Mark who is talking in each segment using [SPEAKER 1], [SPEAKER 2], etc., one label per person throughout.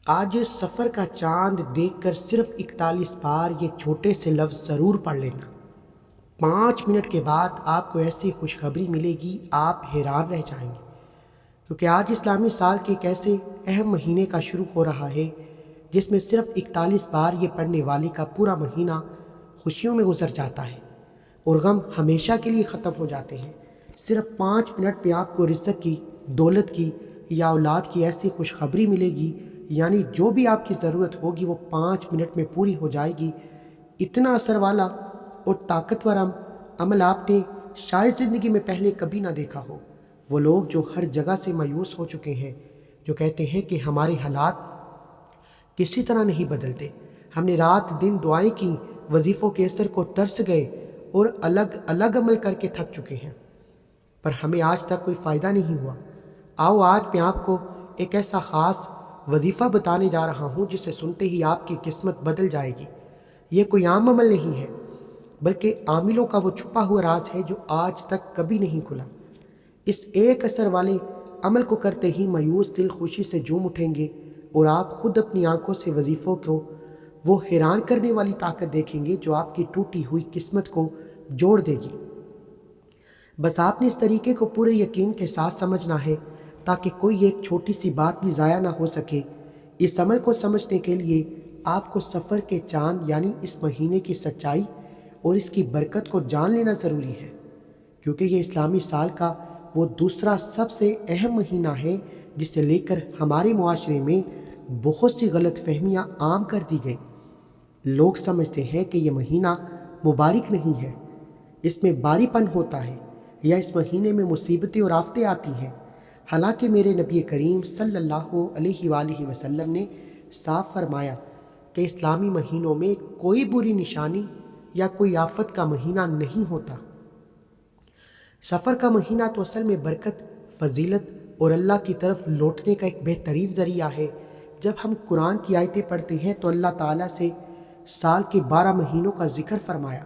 [SPEAKER 1] آج سفر کا چاند دیکھ کر صرف 41 بار یہ چھوٹے سے لفظ ضرور پڑھ لینا۔ 5 منٹ کے بعد آپ کو ایسی خوشخبری ملے گی، آپ حیران رہ جائیں گے، کیونکہ آج اسلامی سال کے ایک ایسے اہم مہینے کا شروع ہو رہا ہے جس میں صرف 41 بار یہ پڑھنے والے کا پورا مہینہ خوشیوں میں گزر جاتا ہے اور غم ہمیشہ کے لیے ختم ہو جاتے ہیں۔ صرف 5 منٹ پہ آپ کو رزق کی، دولت کی یا اولاد کی ایسی خوشخبری ملے گی، یعنی جو بھی آپ کی ضرورت ہوگی وہ 5 منٹ میں پوری ہو جائے گی۔ اتنا اثر والا اور طاقتور عمل آپ نے شاید زندگی میں پہلے کبھی نہ دیکھا ہو۔ وہ لوگ جو ہر جگہ سے مایوس ہو چکے ہیں، جو کہتے ہیں کہ ہمارے حالات کسی طرح نہیں بدلتے، ہم نے رات دن دعائیں کی، وظیفوں کے اثر کو ترس گئے اور الگ الگ عمل کر کے تھک چکے ہیں، پر ہمیں آج تک کوئی فائدہ نہیں ہوا۔ آؤ آج میں آپ کو ایک ایسا خاص وظیفہ بتانے جا رہا ہوں جسے سنتے ہی آپ کی قسمت بدل جائے گی۔ یہ کوئی عام عمل نہیں ہے، بلکہ عاملوں کا وہ چھپا ہوا راز ہے جو آج تک کبھی نہیں کھلا۔ اس ایک اثر والے عمل کو کرتے ہی مایوس دل خوشی سے جھوم اٹھیں گے اور آپ خود اپنی آنکھوں سے وظیفوں کو وہ حیران کرنے والی طاقت دیکھیں گے جو آپ کی ٹوٹی ہوئی قسمت کو جوڑ دے گی۔ بس آپ نے اس طریقے کو پورے یقین کے ساتھ سمجھنا ہے تاکہ کوئی ایک چھوٹی سی بات بھی ضائع نہ ہو سکے۔ اس عمل کو سمجھنے کے لیے آپ کو سفر کے چاند یعنی اس مہینے کی سچائی اور اس کی برکت کو جان لینا ضروری ہے، کیونکہ یہ اسلامی سال کا وہ دوسرا سب سے اہم مہینہ ہے جسے لے کر ہمارے معاشرے میں بہت سی غلط فہمیاں عام کر دی گئی۔ لوگ سمجھتے ہیں کہ یہ مہینہ مبارک نہیں ہے، اس میں باری پن ہوتا ہے یا اس مہینے میں مصیبتیں اور آفتیں آتی ہیں، حالانکہ میرے نبی کریم صلی اللہ علیہ وآلہ وسلم نے صاف فرمایا کہ اسلامی مہینوں میں کوئی بری نشانی یا کوئی آفت کا مہینہ نہیں ہوتا۔ سفر کا مہینہ تو اصل میں برکت، فضیلت اور اللہ کی طرف لوٹنے کا ایک بہترین ذریعہ ہے۔ جب ہم قرآن کی آیتیں پڑھتے ہیں تو اللہ تعالیٰ سے سال کے 12 مہینوں کا ذکر فرمایا۔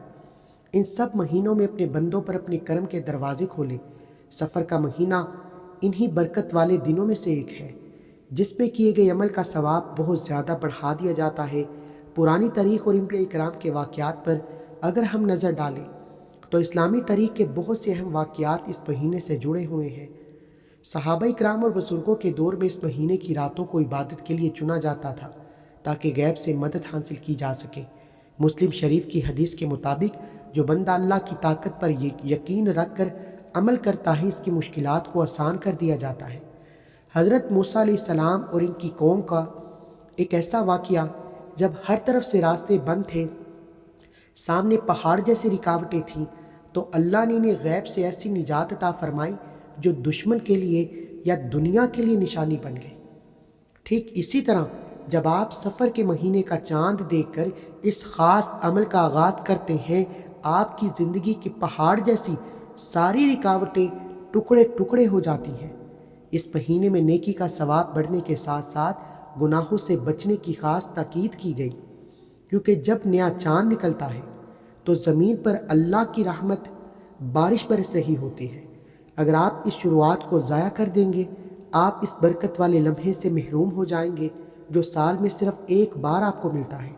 [SPEAKER 1] ان سب مہینوں میں اپنے بندوں پر اپنے کرم کے دروازے کھولے۔ سفر کا مہینہ انہی برکت والے دنوں میں سے ایک ہے جس میں کیے گئے عمل کا ثواب بہت زیادہ بڑھا دیا جاتا ہے۔ پرانی تاریخ اور انبیاء کرام کے واقعات پر اگر ہم نظر ڈالیں تو اسلامی تاریخ کے بہت سے اہم واقعات اس مہینے سے جڑے ہوئے ہیں۔ صحابہ کرام اور بزرگوں کے دور میں اس مہینے کی راتوں کو عبادت کے لیے چنا جاتا تھا تاکہ غیب سے مدد حاصل کی جا سکے۔ مسلم شریف کی حدیث کے مطابق جو بندہ اللہ کی طاقت پر یقین رکھ کر عمل کرتا ہے اس کی مشکلات کو آسان کر دیا جاتا ہے۔ حضرت موسیٰ علیہ السلام اور ان کی قوم کا ایک ایسا واقعہ جب ہر طرف سے راستے بند تھے، سامنے پہاڑ جیسی رکاوٹیں تھیں، تو اللہ نے انہیں غیب سے ایسی نجات عطا فرمائی جو دشمن کے لیے یا دنیا کے لیے نشانی بن گئی۔ ٹھیک اسی طرح جب آپ سفر کے مہینے کا چاند دیکھ کر اس خاص عمل کا آغاز کرتے ہیں، آپ کی زندگی کی پہاڑ جیسی ساری رکاوٹیں ٹکڑے ٹکڑے ہو جاتی ہیں۔ اس مہینے میں نیکی کا ثواب بڑھنے کے ساتھ ساتھ گناہوں سے بچنے کی خاص تاکید کی گئی، کیونکہ جب نیا چاند نکلتا ہے تو زمین پر اللہ کی رحمت بارش برس رہی ہوتی ہے۔ اگر آپ اس شروعات کو ضائع کر دیں گے، آپ اس برکت والے لمحے سے محروم ہو جائیں گے جو سال میں صرف ایک بار آپ کو ملتا ہے۔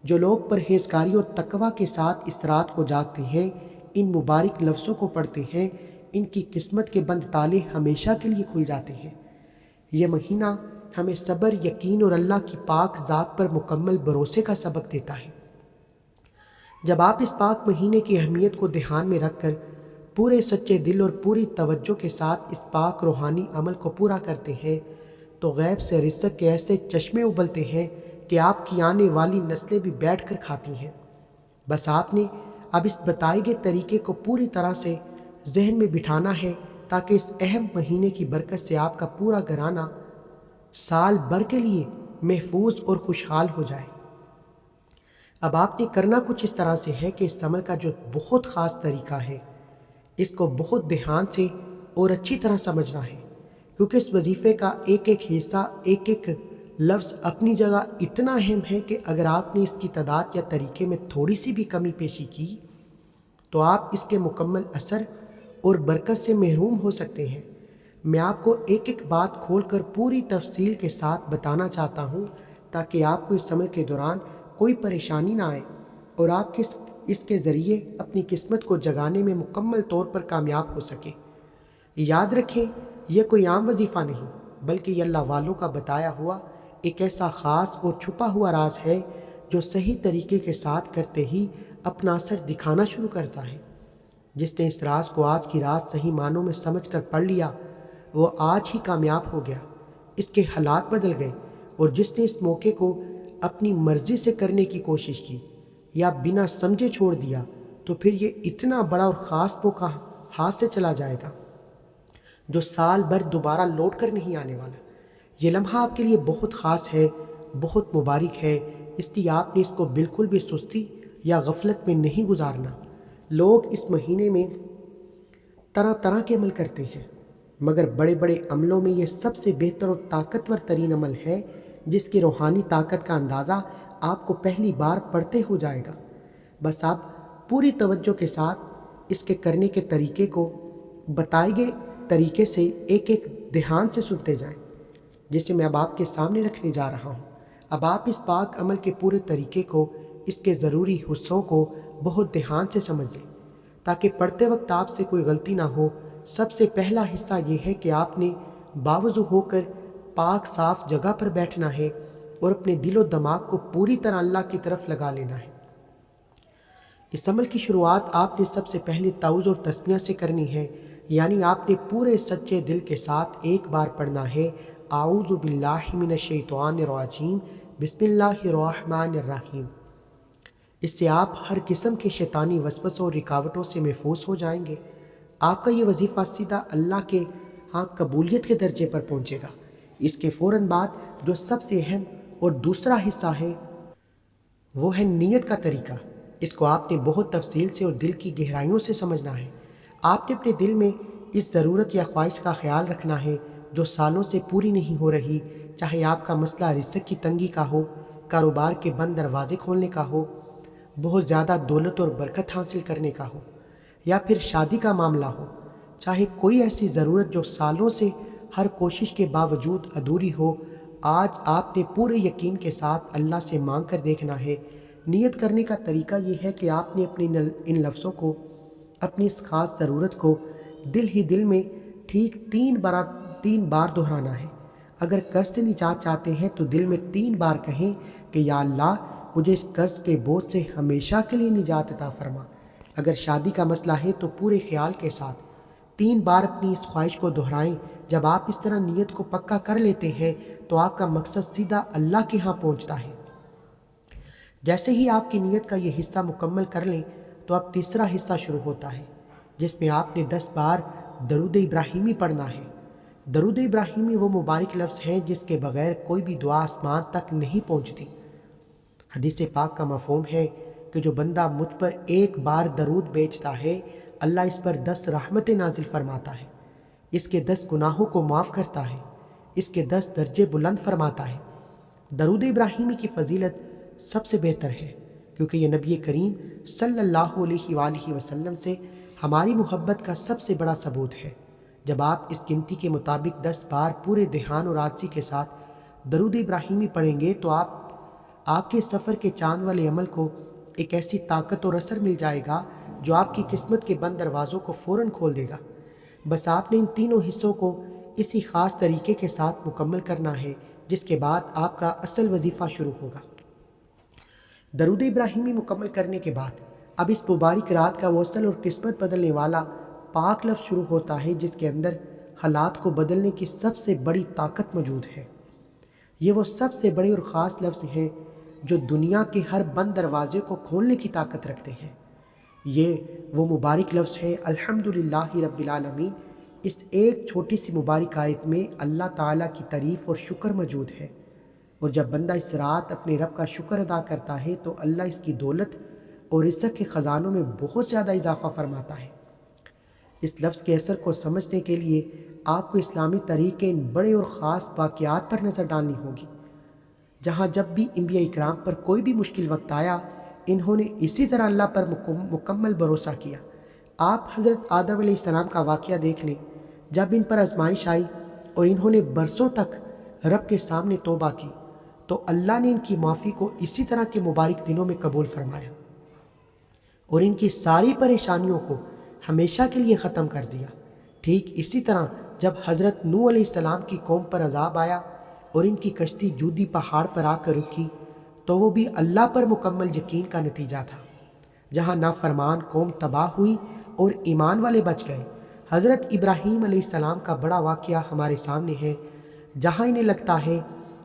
[SPEAKER 1] جو لوگ پرہیزگاری اور تقوی کے ساتھ اس رات کو جاگتے ہیں، ان مبارک لفظوں کو پڑھتے ہیں، ان کی قسمت کے بند تالے ہمیشہ کے لیے کھل جاتے ہیں۔ یہ مہینہ ہمیں صبر، یقین اور اللہ کی پاک ذات پر مکمل بھروسے کا سبق دیتا ہے۔ جب آپ اس پاک مہینے کی اہمیت کو دھیان میں رکھ کر پورے سچے دل اور پوری توجہ کے ساتھ اس پاک روحانی عمل کو پورا کرتے ہیں تو غیب سے رزق کے ایسے چشمے ابلتے ہیں کہ آپ کی آنے والی نسلیں بھی بیٹھ کر کھاتی ہیں۔ بس آپ نے اب اس بتائے گئے طریقے کو پوری طرح سے ذہن میں بٹھانا ہے تاکہ اس اہم مہینے کی برکت سے آپ کا پورا گھرانہ سال بھر کے لیے محفوظ اور خوشحال ہو جائے۔ اب آپ نے کرنا کچھ اس طرح سے ہے کہ اس عمل کا جو بہت خاص طریقہ ہے، اس کو بہت دھیان سے اور اچھی طرح سمجھنا ہے، کیونکہ اس وظیفے کا ایک ایک حصہ، ایک ایک لفظ اپنی جگہ اتنا اہم ہے کہ اگر آپ نے اس کی تعداد یا طریقے میں تھوڑی سی بھی کمی پیشی کی تو آپ اس کے مکمل اثر اور برکت سے محروم ہو سکتے ہیں۔ میں آپ کو ایک ایک بات کھول کر پوری تفصیل کے ساتھ بتانا چاہتا ہوں تاکہ آپ کو اس عمل کے دوران کوئی پریشانی نہ آئے اور آپ اس کے ذریعے اپنی قسمت کو جگانے میں مکمل طور پر کامیاب ہو سکیں۔ یاد رکھیں، یہ کوئی عام وظیفہ نہیں بلکہ یہ اللہ والوں کا بتایا ہوا ایک ایسا خاص اور چھپا ہوا راز ہے جو صحیح طریقے کے ساتھ کرتے ہی اپنا اثر دکھانا شروع کرتا ہے۔ جس نے اس راز کو آج کی رات صحیح معنوں میں سمجھ کر پڑھ لیا وہ آج ہی کامیاب ہو گیا، اس کے حالات بدل گئے، اور جس نے اس موقع کو اپنی مرضی سے کرنے کی کوشش کی یا بنا سمجھے چھوڑ دیا تو پھر یہ اتنا بڑا اور خاص موقع ہاتھ سے چلا جائے گا جو سال بھر دوبارہ لوٹ کر نہیں آنے والا۔ یہ لمحہ آپ کے لیے بہت خاص ہے، بہت مبارک ہے، اس لیے آپ نے اس کو بالکل بھی سستی یا غفلت میں نہیں گزارنا۔ لوگ اس مہینے میں طرح طرح کے عمل کرتے ہیں، مگر بڑے بڑے عملوں میں یہ سب سے بہتر اور طاقتور ترین عمل ہے جس کی روحانی طاقت کا اندازہ آپ کو پہلی بار پڑھتے ہو جائے گا۔ بس آپ پوری توجہ کے ساتھ اس کے کرنے کے طریقے کو بتائے گئے طریقے سے ایک ایک دھیان سے سنتے جائیں، جسے میں اب آپ کے سامنے رکھنے جا رہا ہوں۔ اب آپ اس پاک عمل کے پورے طریقے کو، اس کے ضروری حصوں کو بہت دھیان سے سمجھ لیں تاکہ پڑھتے وقت آپ سے کوئی غلطی نہ ہو۔ سب سے پہلا حصہ یہ ہے کہ آپ نے باوضو ہو کر پاک صاف جگہ پر بیٹھنا ہے اور اپنے دل و دماغ کو پوری طرح اللہ کی طرف لگا لینا ہے۔ اس عمل کی شروعات آپ نے سب سے پہلے تعوذ اور تسمیہ سے کرنی ہے، یعنی آپ نے پورے سچے دل کے ساتھ ایک بار پڑھنا ہے، اعوذ باللہ من الشیطان الرجیم، بسم اللہ الرحمن الرحیم۔ اس سے آپ ہر قسم کے شیطانی وسوسوں اور رکاوٹوں سے محفوظ ہو جائیں گے۔ آپ کا یہ وظیفہ سیدھا اللہ کے ہاں قبولیت کے درجے پر پہنچے گا۔ اس کے فوراً بعد جو سب سے اہم اور دوسرا حصہ ہے وہ ہے نیت کا طریقہ۔ اس کو آپ نے بہت تفصیل سے اور دل کی گہرائیوں سے سمجھنا ہے۔ آپ نے اپنے دل میں اس ضرورت یا خواہش کا خیال رکھنا ہے جو سالوں سے پوری نہیں ہو رہی، چاہے آپ کا مسئلہ رزق کی تنگی کا ہو، کاروبار کے بند دروازے کھولنے کا ہو، بہت زیادہ دولت اور برکت حاصل کرنے کا ہو، یا پھر شادی کا معاملہ ہو۔ چاہے کوئی ایسی ضرورت جو سالوں سے ہر کوشش کے باوجود ادھوری ہو، آج آپ نے پورے یقین کے ساتھ اللہ سے مانگ کر دیکھنا ہے۔ نیت کرنے کا طریقہ یہ ہے کہ آپ نے اپنے ان لفظوں کو، اپنی اس خاص ضرورت کو دل ہی دل میں ٹھیک 3 بار دہرانا ہے۔ اگر قرض سے نجات چاہتے ہیں تو دل میں 3 بار کہیں کہ یا اللہ مجھے اس قرض کے بوجھ سے ہمیشہ کے لیے نجات عطا فرما۔ اگر شادی کا مسئلہ ہے تو پورے خیال کے ساتھ 3 بار اپنی اس خواہش کو دہرائیں۔ جب آپ اس طرح نیت کو پکا کر لیتے ہیں تو آپ کا مقصد سیدھا اللہ کے ہاں پہنچتا ہے۔ جیسے ہی آپ کی نیت کا یہ حصہ مکمل کر لیں تو اب تیسرا حصہ شروع ہوتا ہے جس میں آپ نے 10 بار درود ابراہیمی پڑھنا ہے۔ درود ابراہیمی وہ مبارک لفظ ہیں جس کے بغیر کوئی بھی دعا آسمان تک نہیں پہنچتی۔ حدیث پاک کا مفہوم ہے کہ جو بندہ مجھ پر 1 بار درود بھیجتا ہے اللہ اس پر 10 رحمتیں نازل فرماتا ہے، اس کے 10 گناہوں کو معاف کرتا ہے، اس کے 10 درجے بلند فرماتا ہے۔ درود ابراہیمی کی فضیلت سب سے بہتر ہے کیونکہ یہ نبی کریم صلی اللہ علیہ وآلہ وسلم سے ہماری محبت کا سب سے بڑا ثبوت ہے۔ جب آپ اس گنتی کے مطابق 10 بار پورے دھیان اور عاجزی کے ساتھ درود ابراہیمی پڑھیں گے تو آپ کے سفر کے چاند والے عمل کو ایک ایسی طاقت اور اثر مل جائے گا جو آپ کی قسمت کے بند دروازوں کو فوراً کھول دے گا۔ بس آپ نے ان تینوں حصوں کو اسی خاص طریقے کے ساتھ مکمل کرنا ہے، جس کے بعد آپ کا اصل وظیفہ شروع ہوگا۔ درود ابراہیمی مکمل کرنے کے بعد اب اس مبارک رات کا وہ اصل اور قسمت بدلنے والا پاک لفظ شروع ہوتا ہے جس کے اندر حالات کو بدلنے کی سب سے بڑی طاقت موجود ہے۔ یہ وہ سب سے بڑے اور خاص لفظ ہیں جو دنیا کے ہر بند دروازے کو کھولنے کی طاقت رکھتے ہیں۔ یہ وہ مبارک لفظ ہے الحمدللہ رب العالمین۔ اس ایک چھوٹی سی مبارک آیت میں اللہ تعالیٰ کی تعریف اور شکر موجود ہے، اور جب بندہ اس رات اپنے رب کا شکر ادا کرتا ہے تو اللہ اس کی دولت اور رزق کے خزانوں میں بہت زیادہ اضافہ فرماتا ہے۔ اس لفظ کے اثر کو سمجھنے کے لیے آپ کو اسلامی تاریخ کے ان بڑے اور خاص واقعات پر نظر ڈالنی ہوگی، جہاں جب بھی انبیاء اکرام پر کوئی بھی مشکل وقت آیا انہوں نے اسی طرح اللہ پر مکمل بھروسہ کیا۔ آپ حضرت آدم علیہ السلام کا واقعہ دیکھ لیں۔ جب ان پر آزمائش آئی اور انہوں نے برسوں تک رب کے سامنے توبہ کی تو اللہ نے ان کی معافی کو اسی طرح کے مبارک دنوں میں قبول فرمایا اور ان کی ساری پریشانیوں کو ہمیشہ کے لیے ختم کر دیا۔ ٹھیک اسی طرح جب حضرت نوح علیہ السلام کی قوم پر عذاب آیا اور ان کی کشتی جودی پہاڑ پر آ کر رکی تو وہ بھی اللہ پر مکمل یقین کا نتیجہ تھا۔ جہاں نافرمان قوم تباہ ہوئی اور ایمان والے بچ گئے۔ حضرت ابراہیم علیہ السلام کا بڑا واقعہ ہمارے سامنے ہے، جہاں انہیں لگتا ہے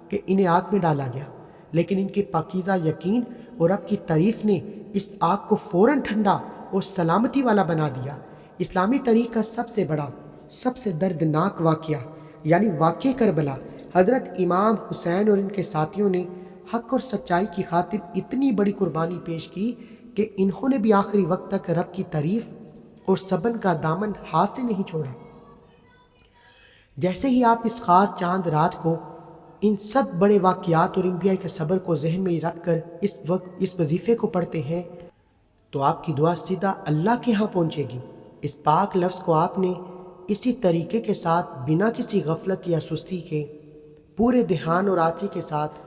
[SPEAKER 1] کہ انہیں آگ میں ڈالا گیا، لیکن ان کے پاکیزہ یقین اور رب کی تعریف نے اس آگ کو فوراً ٹھنڈا اور سلامتی والا بنا دیا۔ اسلامی تاریخ کا سب سے بڑا، سب سے دردناک واقعہ یعنی واقعہ کربلا، حضرت امام حسین اور ان کے ساتھیوں نے حق اور سچائی کی خاطر اتنی بڑی قربانی پیش کی کہ انہوں نے بھی آخری وقت تک رب کی تعریف اور صبر کا دامن ہاتھ سے نہیں چھوڑا۔ جیسے ہی آپ اس خاص چاند رات کو ان سب بڑے واقعات اور انبیاء کے صبر کو ذہن میں رکھ کر اس وظیفے کو پڑھتے ہیں تو آپ کی دعا سیدھا اللہ کے ہاں پہنچے گی۔ اس پاک لفظ کو آپ نے اسی طریقے کے ساتھ بنا کسی غفلت یا سستی کے پورے دھیان اور آرزی کے ساتھ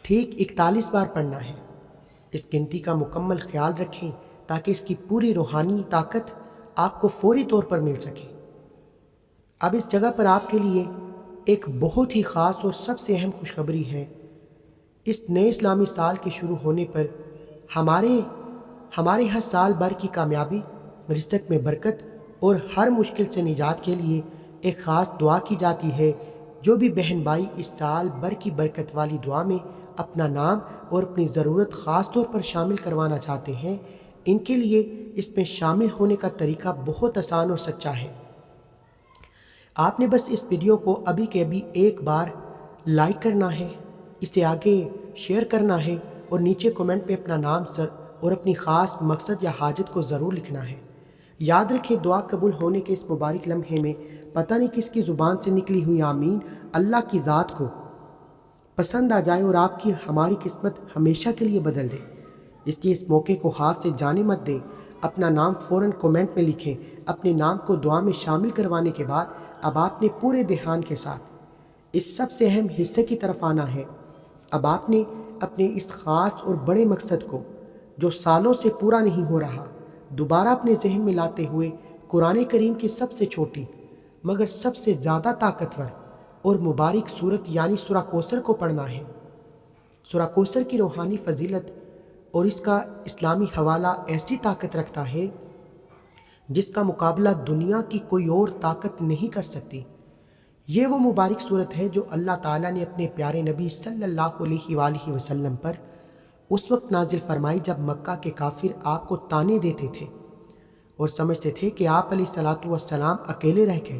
[SPEAKER 1] ٹھیک 41 بار پڑھنا ہے۔ اس گنتی کا مکمل خیال رکھیں تاکہ اس کی پوری روحانی طاقت آپ کو فوری طور پر مل سکے۔ اب اس جگہ پر آپ کے لیے ایک بہت ہی خاص اور سب سے اہم خوشخبری ہے۔ اس نئے اسلامی سال کے شروع ہونے پر ہمارے ہر سال بھر کی کامیابی، رزق میں برکت اور ہر مشکل سے نجات کے لیے ایک خاص دعا کی جاتی ہے۔ جو بھی بہن بھائی اس سال بھر کی برکت والی دعا میں اپنا نام اور اپنی ضرورت خاص طور پر شامل کروانا چاہتے ہیں، ان کے لیے اس میں شامل ہونے کا طریقہ بہت آسان اور سچا ہے۔ آپ نے بس اس ویڈیو کو ابھی کے ابھی ایک بار لائک کرنا ہے، اسے آگے شیئر کرنا ہے اور نیچے کمنٹ پہ اپنا نام اور اپنی خاص مقصد یا حاجت کو ضرور لکھنا ہے۔ یاد رکھیں، دعا قبول ہونے کے اس مبارک لمحے میں پتہ نہیں کس کی زبان سے نکلی ہوئی آمین اللہ کی ذات کو پسند آ جائے اور آپ کی ہماری قسمت ہمیشہ کے لیے بدل دے۔ اس لیے اس موقع کو ہاتھ سے جانے مت دیں۔ اپنا نام فوراً کومنٹ میں لکھیں۔ اپنے نام کو دعا میں شامل کروانے کے بعد اب آپ نے پورے دھیان کے ساتھ اس سب سے اہم حصے کی طرف آنا ہے۔ اب آپ نے اپنے اس خاص اور بڑے مقصد کو جو سالوں سے پورا نہیں ہو رہا دوبارہ اپنے ذہن میں لاتے ہوئے قرآن کریم کی سب سے چھوٹی مگر سب سے زیادہ طاقتور اور مبارک صورت یعنی سورہ کوثر کو پڑھنا ہے۔ سورہ کوثر کی روحانی فضیلت اور اس کا اسلامی حوالہ ایسی طاقت رکھتا ہے جس کا مقابلہ دنیا کی کوئی اور طاقت نہیں کر سکتی۔ یہ وہ مبارک صورت ہے جو اللہ تعالیٰ نے اپنے پیارے نبی صلی اللہ علیہ وآلہ وسلم پر اس وقت نازل فرمائی جب مکہ کے کافر آپ کو طعنے دیتے تھے اور سمجھتے تھے کہ آپ علیہ الصلاۃ والسلام اکیلے رہ گئے۔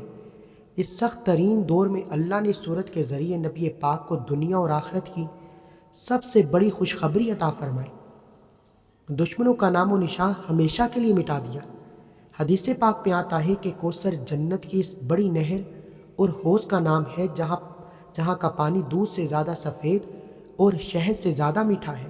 [SPEAKER 1] اس سخت ترین دور میں اللہ نے اس صورت کے ذریعے نبی پاک کو دنیا اور آخرت کی سب سے بڑی خوشخبری عطا فرمائی۔ دشمنوں کا نام و نشان ہمیشہ کے لیے مٹا دیا۔ حدیث پاک میں آتا ہے کہ کوثر جنت کی اس بڑی نہر اور حوض کا نام ہے جہاں کا پانی دودھ سے زیادہ سفید اور شہد سے زیادہ میٹھا ہے،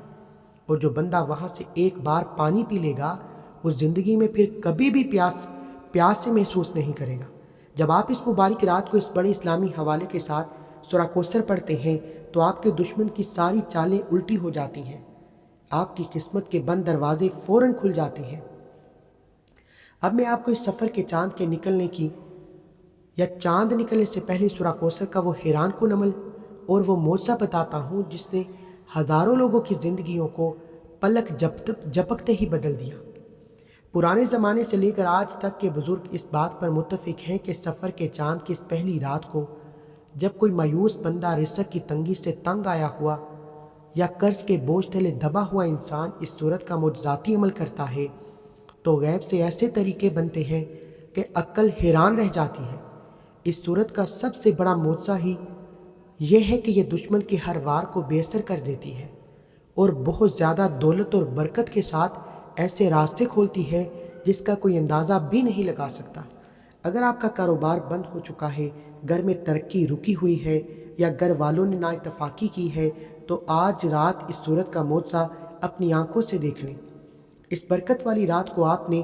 [SPEAKER 1] اور جو بندہ وہاں سے ایک بار پانی پی لے گا وہ زندگی میں پھر کبھی بھی پیاس سے محسوس نہیں کرے گا۔ جب آپ اس مبارک رات کو اس بڑے اسلامی حوالے کے ساتھ سورہ کوثر پڑھتے ہیں تو آپ کے دشمن کی ساری چالیں الٹی ہو جاتی ہیں، آپ کی قسمت کے بند دروازے فوراً کھل جاتے ہیں۔ اب میں آپ کو اس سفر کے چاند کے نکلنے کی یا چاند نکلنے سے پہلے سورہ کوثر کا وہ حیران کن عمل اور وہ معجزہ بتاتا ہوں جس نے ہزاروں لوگوں کی زندگیوں کو پلک جھپکتے ہی بدل دیا۔ پرانے زمانے سے لے کر آج تک کے بزرگ اس بات پر متفق ہیں کہ سفر کے چاند کی اس پہلی رات کو جب کوئی مایوس بندہ رزق کی تنگی سے تنگ آیا ہوا یا قرض کے بوجھ تلے دبا ہوا انسان اس صورت کا معجزاتی عمل کرتا ہے تو غیب سے ایسے طریقے بنتے ہیں کہ عقل حیران رہ جاتی ہے۔ اس صورت کا سب سے بڑا معجزہ ہی یہ ہے کہ یہ دشمن کے ہر وار کو بے اثر کر دیتی ہے اور بہت زیادہ دولت اور برکت کے ساتھ ایسے راستے کھولتی ہے جس کا کوئی اندازہ بھی نہیں لگا سکتا۔ اگر آپ کا کاروبار بند ہو چکا ہے، گھر میں ترقی رکی ہوئی ہے یا گھر والوں نے نااتفاقی کی ہے تو آج رات اس صورت کا معجزہ اپنی آنکھوں سے دیکھ لیں۔ اس برکت والی رات کو آپ نے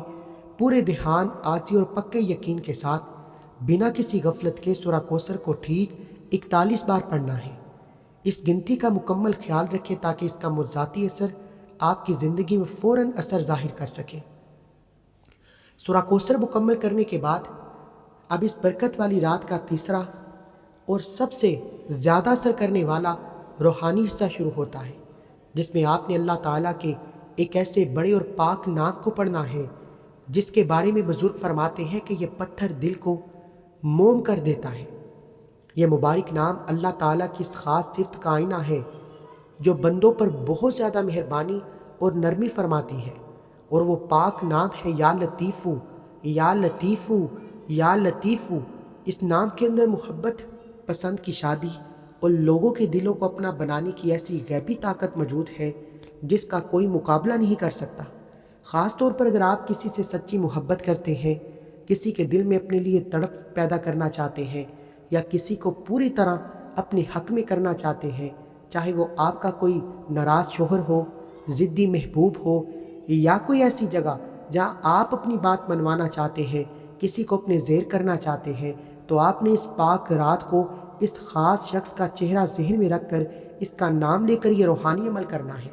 [SPEAKER 1] پورے دھیان، آرزی اور پکے یقین کے ساتھ بنا کسی غفلت کے سورہ کوثر کو ٹھیک 41 بار پڑھنا ہے۔ اس گنتی کا مکمل خیال رکھیں تاکہ اس کا مذاتی اثر آپ کی زندگی میں فوراً اثر ظاہر کر سکے۔ سورہ کوثر مکمل کرنے کے بعد اب اس برکت والی رات کا تیسرا اور سب سے زیادہ اثر کرنے والا روحانی حصہ شروع ہوتا ہے، جس میں آپ نے اللہ تعالیٰ کے ایک ایسے بڑے اور پاک نام کو پڑھنا ہے جس کے بارے میں بزرگ فرماتے ہیں کہ یہ پتھر دل کو موم کر دیتا ہے۔ یہ مبارک نام اللہ تعالیٰ کی اس خاص صفت کا آئینہ ہے جو بندوں پر بہت زیادہ مہربانی اور نرمی فرماتی ہے، اور وہ پاک نام ہے یا لطیفو، یا لطیفو، یا لطیفو۔ اس نام کے اندر محبت، پسند کی شادی اور لوگوں کے دلوں کو اپنا بنانے کی ایسی غیبی طاقت موجود ہے جس کا کوئی مقابلہ نہیں کر سکتا۔ خاص طور پر اگر آپ کسی سے سچی محبت کرتے ہیں، کسی کے دل میں اپنے لیے تڑپ پیدا کرنا چاہتے ہیں، یا کسی کو پوری طرح اپنے حق میں کرنا چاہتے ہیں، چاہے وہ آپ کا کوئی ناراض شوہر ہو، ضدی محبوب ہو، یا کوئی ایسی جگہ جہاں آپ اپنی بات منوانا چاہتے ہیں، کسی کو اپنے زیر کرنا چاہتے ہیں، تو آپ نے اس پاک رات کو اس خاص شخص کا چہرہ ذہن میں رکھ کر اس کا نام لے کر یہ روحانی عمل کرنا ہے۔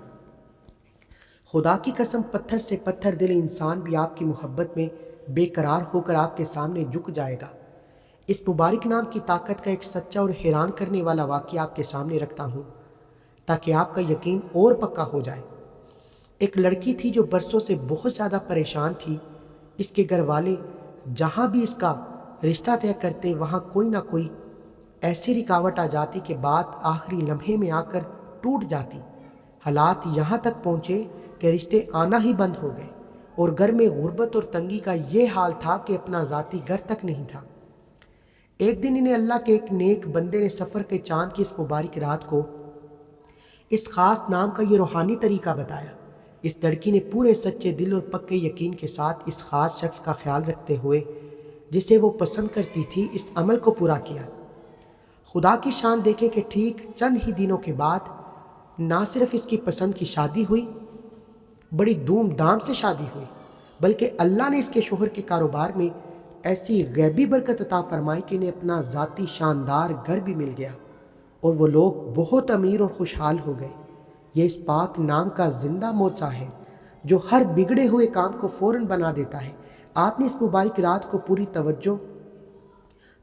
[SPEAKER 1] خدا کی قسم پتھر سے پتھر دل انسان بھی آپ کی محبت میں بے قرار ہو کر آپ کے سامنے جھک جائے گا۔ اس مبارک نام کی طاقت کا ایک سچا اور حیران کرنے والا واقعہ آپ کے سامنے رکھتا ہوں تاکہ آپ کا یقین اور پکا ہو جائے۔ ایک لڑکی تھی جو برسوں سے بہت زیادہ پریشان تھی۔ اس کے گھر والے جہاں بھی اس کا رشتہ طے کرتے وہاں کوئی نہ کوئی ایسی رکاوٹ آ جاتی کہ بات آخری لمحے میں آ کر ٹوٹ جاتی۔ حالات یہاں تک پہنچے کہ رشتے آنا ہی بند ہو گئے، اور گھر میں غربت اور تنگی کا یہ حال تھا کہ اپنا ذاتی گھر تک نہیں تھا۔ ایک دن انہیں اللہ کے ایک نیک بندے نے سفر کے چاند کی اس مبارک رات کو اس خاص نام کا یہ روحانی طریقہ بتایا۔ اس لڑکی نے پورے سچے دل اور پکے یقین کے ساتھ اس خاص شخص کا خیال رکھتے ہوئے جسے وہ پسند کرتی تھی اس عمل کو پورا کیا۔ خدا کی شان دیکھے کہ ٹھیک چند ہی دنوں کے بعد نہ صرف اس کی پسند کی شادی ہوئی، بڑی دھوم دھام سے شادی ہوئی، بلکہ اللہ نے اس کے شوہر کے کاروبار میں ایسی غیبی برکت عطا فرمائی کہ انہیں اپنا ذاتی شاندار گھر بھی مل گیا، اور وہ لوگ بہت امیر اور خوشحال ہو گئے۔ یہ اس پاک نام کا زندہ معجزہ ہے جو ہر بگڑے ہوئے کام کو فوراً بنا دیتا ہے۔ آپ نے اس مبارک رات کو پوری توجہ،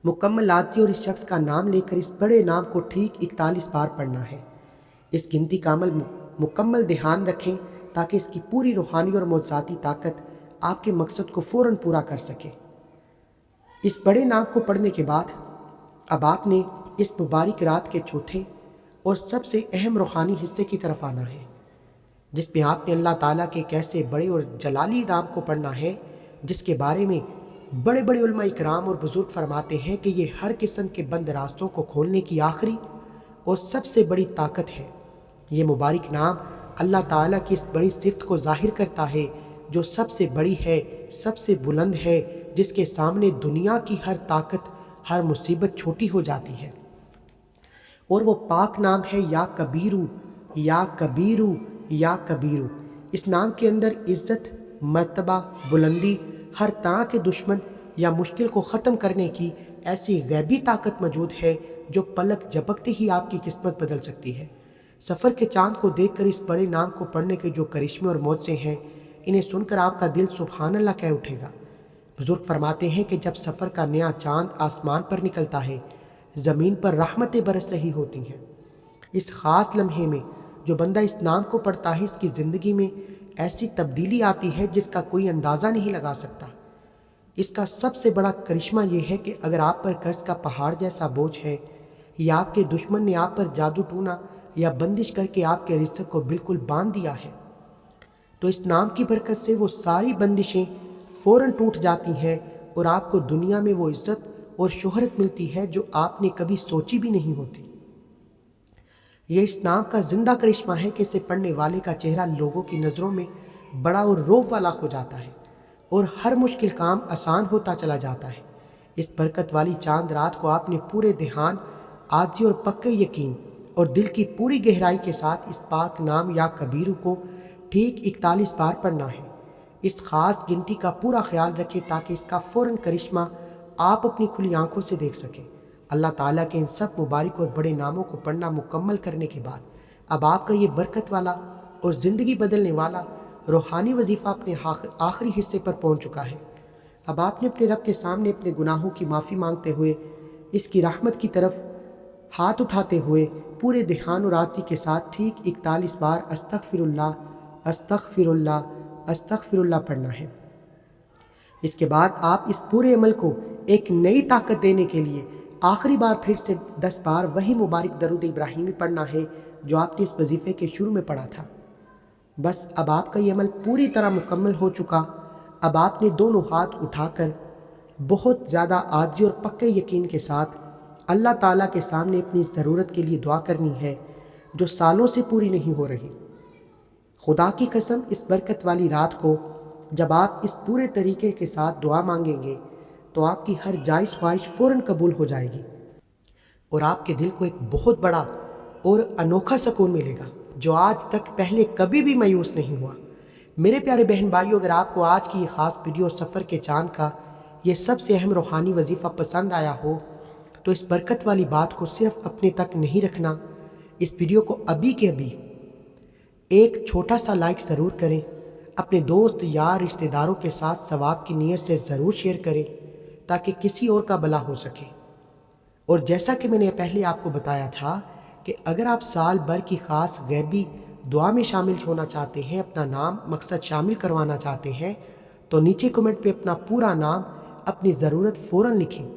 [SPEAKER 1] مکمل عاجزی اور اس شخص کا نام لے کر اس بڑے نام کو ٹھیک 41 بار پڑھنا ہے۔ اس گنتی کا عمل مکمل دھیان رکھیں تاکہ اس کی پوری روحانی اور معجزاتی طاقت آپ کے مقصد کو فوراً پورا کر سکے۔ اس بڑے نام کو پڑھنے کے بعد اب آپ نے اس مبارک رات کے چوتھے اور سب سے اہم روحانی حصے کی طرف آنا ہے، جس میں آپ نے اللہ تعالیٰ کے ایک ایسے بڑے اور جلالی نام کو پڑھنا ہے جس کے بارے میں بڑے بڑے علماء اکرام اور بزرگ فرماتے ہیں کہ یہ ہر قسم کے بند راستوں کو کھولنے کی آخری اور سب سے بڑی طاقت ہے۔ یہ مبارک نام اللہ تعالیٰ کی اس بڑی صفت کو ظاہر کرتا ہے جو سب سے بڑی ہے، سب سے بلند ہے، جس کے سامنے دنیا کی ہر طاقت، ہر مصیبت چھوٹی ہو جاتی ہے، اور وہ پاک نام ہے یا کبیرو، یا کبیرو، یا کبیرو۔ اس نام کے اندر عزت، مرتبہ، بلندی، ہر طرح کے دشمن یا مشکل کو ختم کرنے کی ایسی غیبی طاقت موجود ہے جو پلک جھپکتے ہی آپ کی قسمت بدل سکتی ہے۔ سفر کے چاند کو دیکھ کر اس بڑے نام کو پڑھنے کے جو کرشمے اور معجزے ہیں، انہیں سن کر آپ کا دل سبحان اللہ کہہ اٹھے گا۔ بزرگ فرماتے ہیں کہ جب سفر کا نیا چاند آسمان پر نکلتا ہے، زمین پر رحمتیں برس رہی ہوتی ہیں۔ اس خاص لمحے میں جو بندہ اس نام کو پڑھتا ہے، اس کی زندگی میں ایسی تبدیلی آتی ہے جس کا کوئی اندازہ نہیں لگا سکتا۔ اس کا سب سے بڑا کرشمہ یہ ہے کہ اگر آپ پر قرض کا پہاڑ جیسا بوجھ ہے، یا آپ کے دشمن نے آپ پر جادو ٹونا یا بندش کر کے آپ کے رزق کو بالکل باندھ دیا ہے، تو اس نام کی برکت سے وہ ساری بندشیں فوراً ٹوٹ جاتی ہیں، اور آپ کو دنیا میں وہ عزت اور شہرت ملتی ہے جو آپ نے کبھی سوچی بھی نہیں ہوتی۔ یہ اس نام کا زندہ کرشمہ ہے کہ اسے پڑھنے والے کا چہرہ لوگوں کی نظروں میں بڑا اور روب والا ہو جاتا ہے، اور ہر مشکل کام آسان ہوتا چلا جاتا ہے۔ اس برکت والی چاند رات کو آپ نے پورے دھیان، عاجزی اور پکے یقین اور دل کی پوری گہرائی کے ساتھ اس پاک نام یا کبیرو کو ٹھیک 41 بار پڑھنا ہے۔ اس خاص گنتی کا پورا خیال رکھیں تاکہ اس کا فوراً کرشمہ آپ اپنی کھلی آنکھوں سے دیکھ سکیں۔ اللہ تعالیٰ کے ان سب مبارک اور بڑے ناموں کو پڑھنا مکمل کرنے کے بعد اب آپ کا یہ برکت والا اور زندگی بدلنے والا روحانی وظیفہ اپنے آخری حصے پر پہنچ چکا ہے۔ اب آپ نے اپنے رب کے سامنے اپنے گناہوں کی معافی مانگتے ہوئے اس کی رحمت کی طرف ہاتھ اٹھاتے ہوئے پورے دھیان اور عاجزی کے ساتھ ٹھیک 41 بار استغفر اللہ استغفر اللہ استغفر اللہ پڑھنا ہے۔ اس کے بعد آپ اس پورے عمل کو ایک نئی طاقت دینے کے لیے آخری بار پھر سے 10 بار وہی مبارک درود ابراہیمی پڑھنا ہے جو آپ نے اس وظیفے کے شروع میں پڑھا تھا۔ بس اب آپ کا یہ عمل پوری طرح مکمل ہو چکا۔ اب آپ نے دونوں ہاتھ اٹھا کر بہت زیادہ عاجزی اور پکے یقین کے ساتھ اللہ تعالیٰ کے سامنے اپنی ضرورت کے لیے دعا کرنی ہے جو سالوں سے پوری نہیں ہو رہی۔ خدا کی قسم، اس برکت والی رات کو جب آپ اس پورے طریقے کے ساتھ دعا مانگیں گے تو آپ کی ہر جائز خواہش فوراً قبول ہو جائے گی اور آپ کے دل کو ایک بہت بڑا اور انوکھا سکون ملے گا جو آج تک پہلے کبھی بھی مایوس نہیں ہوا۔ میرے پیارے بہن بھائیوں، اگر آپ کو آج کی یہ خاص ویڈیو سفر کے چاند کا یہ سب سے اہم روحانی وظیفہ پسند آیا ہو تو اس برکت والی بات کو صرف اپنے تک نہیں رکھنا، اس ویڈیو کو ابھی کے ابھی ایک چھوٹا سا لائک ضرور کریں، اپنے دوست یار رشتہ داروں کے ساتھ ثواب کی نیت سے ضرور شیئر کریں تاکہ کسی اور کا بھلا ہو سکے۔ اور جیسا کہ میں نے پہلے آپ کو بتایا تھا کہ اگر آپ سال بھر کی خاص غیبی دعا میں شامل ہونا چاہتے ہیں، اپنا نام مقصد شامل کروانا چاہتے ہیں تو نیچے کمنٹ پہ اپنا پورا نام، اپنی ضرورت فوراً لکھیں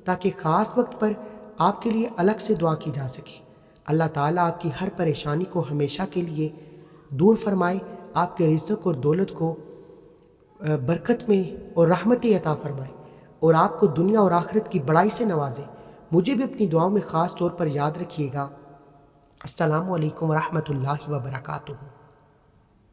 [SPEAKER 1] تاکہ خاص وقت پر آپ کے لیے الگ سے دعا کی جا سکے۔ اللہ تعالیٰ آپ کی ہر پریشانی کو ہمیشہ کے لیے دور فرمائے، آپ کے رزق اور دولت کو برکت میں اور رحمت عطا فرمائے اور آپ کو دنیا اور آخرت کی بڑائی سے نوازے۔ مجھے بھی اپنی دعاؤں میں خاص طور پر یاد رکھیے گا۔ السلام علیکم ورحمۃ اللہ وبرکاتہ۔